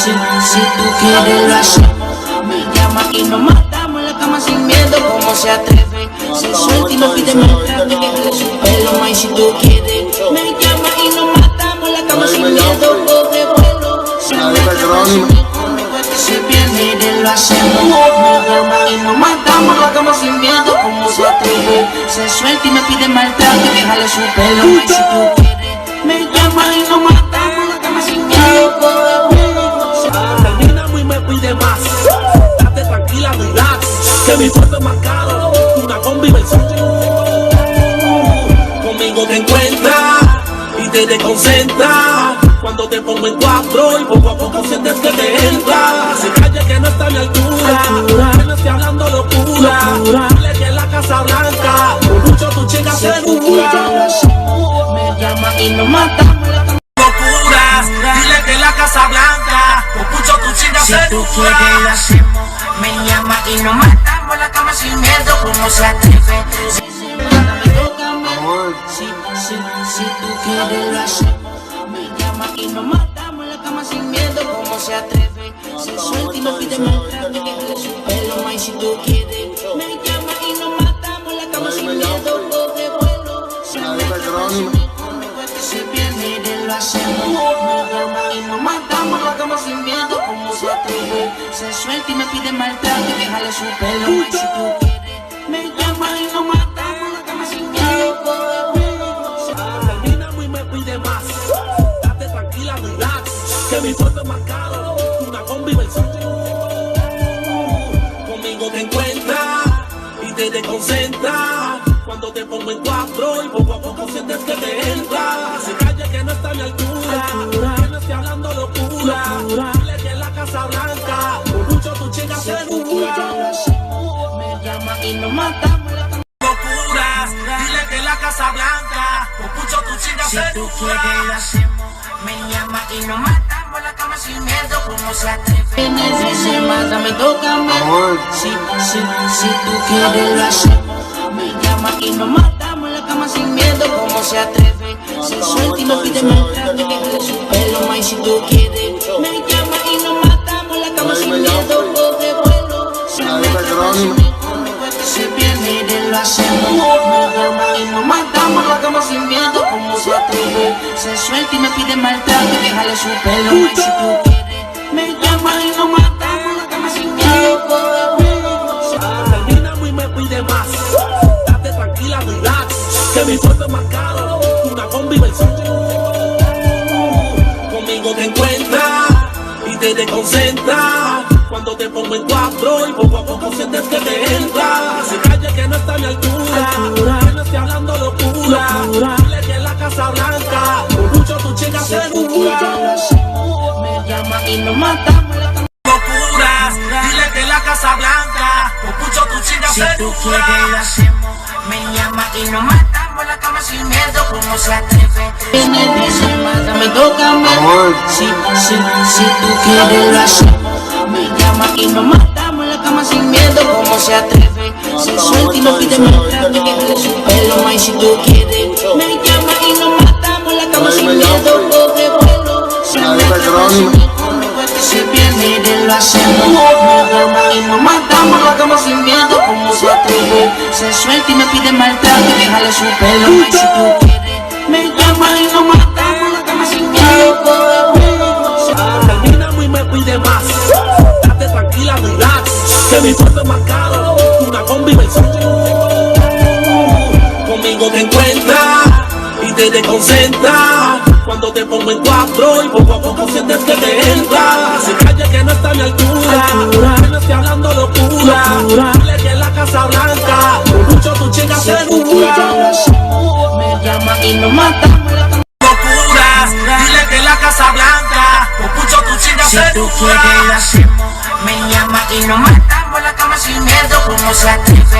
Si tú quieres lo hacemos, me llama y nos matamos en la cama sin miedo. Como se atreve, se suelta y no pide maltrato, déjale su pelo, ma. Y si tú quieres, me llama y nos matamos en la cama sin miedo. Coge vuelo, se viene y lo hacemos. Me llama y nos matamos en la cama sin miedo. Como se atreve, se suelta y me pide maltrato, déjale su pelo, ma. Y si tú quieres, me llama y nos matamos en la cama sin miedo. Coge vuelo. Terminamos y me pide más. Date tranquila, relax, que mi cuerpo es más caro. Una convivencia. Conmigo te encuentras y te desconcentras. Cuando te pongo en cuatro y poco a poco sientes que te entra. Se calle que no está a mi altura, que no estoy hablando locura. Dile que en la Casa Blanca, por mucho tu chica segura. Me llama y nos matamos en la cama. Locuras, dile que en la Casa Blanca, por mucho tu chica Si tú quieres lo segura. hacemos, me llama y nos matamos en la cama sin miedo. Como se atreve, me toca más. Si tú quieres lo hacemos, me llama y nos matamos en la cama sin miedo. Como se atreve, se suelta y no pide maltrato, déjale su pelo, ma. Y si tú quieres, me llama y nos matamos en la cama sin miedo. Coge vuelo, se viene y lo hacemos. Me llama y nos matamos en la cama sin miedo. Como se atreve, se suelta y me pide maltrato, déjale su pelo, ma. Y si tú quieres, me llama y nos matamos en la cama sin miedo. Coge vuelo. Terminamos y me pide más. Date tranquila, relax, que mi cuerpo es más caro. Una convivencia. Conmigo te encuentras y te desconcentras. Cuando te pongo en cuatro y poco a poco sientes que te entra. Se calle que no está a mi altura, que no estoy hablando locura. Dile que en la Casa Blanca, por mucho tu chica segura. Me llama y nos matamos en la cama. Locuras, dile que en la Casa Blanca, por mucho tu chica Si tú quieres lo segura. hacemos, me llama y nos matamos en la cama sin miedo. Como se atreve, se mata, me toca más. Si tú quieres lo hacemos, me llama y nos matamos en la cama sin miedo. Como se atreve, se suelta y no pide maltrato, déjale su pelo, ma. Y si tú quieres, me llama y nos matamos en la cama sin miedo. Coge vuelo, se viene y lo hacemos. Me llama y nos matamos en la cama sin miedo. Como se atreve, se suelta y me pide maltrato, déjale su pelo, ma. Y si tú quieres, me llama y nos matamos en la cama sin miedo. Coge vuelo. Terminamos y me pide más. Date tranquila, relax, que mi cuerpo es más caro. Una convivencia. Conmigo te encuentras y te desconcentras. Cuando te pongo en cuatro y poco a poco sientes que te entra. Se calle que no está a mi altura, que no estoy hablando locura. Dile que en la Casa Blanca, por mucho tu chica segura. Me llama y nos matamos en la cama. Locuras, dile que en la Casa Blanca, por mucho tu chica Si tú quieres lo segura. hacemos, me llama y nos matamos en la cama sin miedo. Como se atreve, se mata, me toca más. Si tú quieres lo hacemos, me llama y nos matamos en la cama sin miedo. Como se atreve, se suelta y no pide maltrato, déjale su pelo, ma. Y si tú quieres, me llama y nos matamos en la cama sin miedo. Coge vuelo, se viene y lo hacemos. Me llama y nos matamos en la cama sin miedo. Como se atreve, se suelta y me pide maltrato, déjale su pelo, ma. Y si tú quieres, me llama y nos matamos en la cama sin miedo. Coge vuelo. Terminamos y me pide más. Date tranquila, relax, que mi cuerpo es más caro. Una convivencia. Conmigo te encuentras y te desconcentras. Cuando te pongo en cuatro y poco a poco sientes que te entra. Se calle que no está a mi altura, que no estoy hablando locura. Dile que en la Casa Blanca, por mucho tu chica Si tú quieres lo segura. hacemos, me llama y nos matamos en la cama. Locuras, dile que en la Casa Blanca, por mucho tu chica Si tú quieres lo segura. hacemos, me llama y nos matamos en la cama sin miedo. Como se atreve.